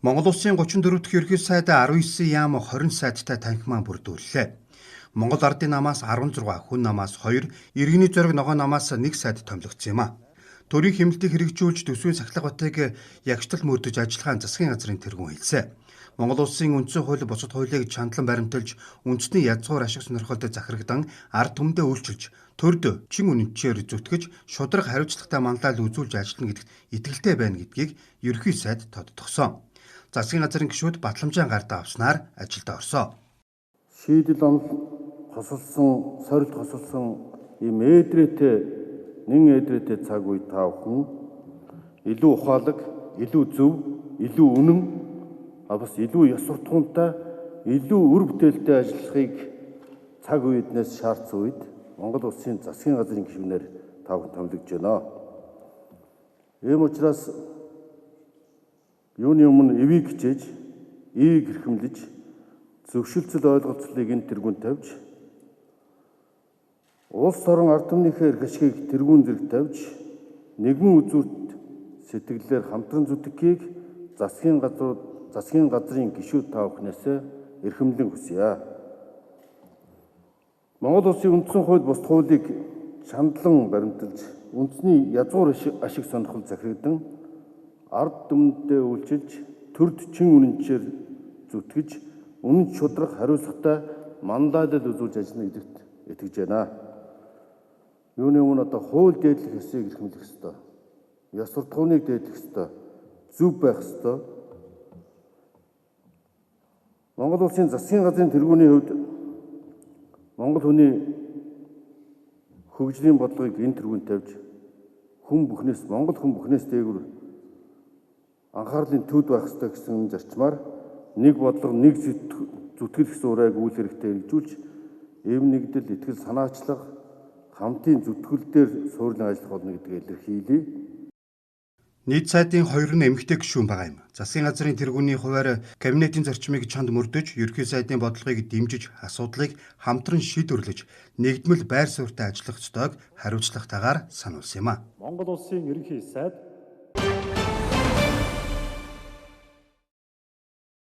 Монгол Улсын 34 дахь ерөнхий сайд 19 яам 20 сайттай танхимаа бүрдүүллээ. Монгол Ардын намаас 16, хүн намаас 2, иргэний зориг ногоо намаас 1 сайд томилогдсон юм а. Төрийн хэмнэлтийг хэрэгжүүлж төсвийн сахилга батыг ягштал мөрдөж ажиллагаан засгийн газрын тэргүүн хэлсэн. Монгол Улсын үндсэн хууль бусад хуулийг чандлан баримталж, үндэсний язгуур ашиг сонирхолд захирагдан ард түмэндээ үйлчилж, төрд чин үнэнчээр зүтгэж, шударга хариуцлагатай манлайл үзүүлж ажиллана гэдэгт итгэлтэй байна гэдгийг ерөнхий сайд тодтогсон. Засгийн газрын гишүүд батламжаан гардаа авснаар ажилд орсон. Шийдэл онол хосолсон, сорилт хосолсон ийм ээдрээтэй цаг үе та бүхэн илүү ухаалаг, илүү зөв, илүү үнэн, бас илүү ёс суртахуунтай, илүү үр бүтээлтэй ажиллахыг цаг үеэднээс шаардсан үед Монгол Улсын засгийн газрын гишүүнээр та бүхэн томилогдож байна. Ийм учраас юуны өмнө эвийг хичээж, эвийг хэрхэмлэж, зөвшөлтсөл ойлголцлыг энэ тэргүүнд тавьж, улс орон ард түмнийхээ эрх ашигыг тэргүүн зэрэг тавьж, нэгэн үзүүрт сэтгэлээр хамтран зүтгэхийг засгийн газрын гишүүд та бүхнээс эрхэмлэн хүсье. Монгол Улсын үндсэн хууль бусад хуулийг чандлан баримталж, үндэсний язгуур ашиг сонирхол захирагдан ард түмэндээ үйлчилж, төрд чин үнэнчээр зүтгэж, үнэн шударга хариуцлагатай манлайлал үзүүлж ажиллана гэдэгт итгэж байна. Юуны өмнө одоо хууль дээдлэх ёсыг эрхэмлэх ёстой. Ёс суртахууныг дээдлэх ёстой. Зөв байх ёстой. Монгол Улсын засгийн газрын тэргүүний хувьд Монгол хүний хөгжлийн бодлогыг энэ тэргүүнд тавьж, Монгол хүн бүхнээс дээгүүр анхаарлын төвд байх ёстой гэсэн зарчмаар нэг бодлого, нэг зүтгэл гэсэн урайг үйл хэрэгтэй хэрэгжүүлж, эв нэгдэл, итгэл санаачлага, хамтын зүтгэл дээр суурилан ажиллах болно гэдгийг илэрхийлье. Нийт сайдын 2 нь эмэгтэй гишүүн байгаа юм. Засгийн газрын тэргүүний хуваар кабинетийн зарчмыг чанд мөрдөж, ерөнхий сайдын бодлогыг дэмжиж, асуудлыг хамтран шийдвэрлэж, нэгдмэл байр суурьтай ажиллах ёстойг хариуцлагатайгаар сануулсан юм а. Монгол Улсын ерөнхий сайд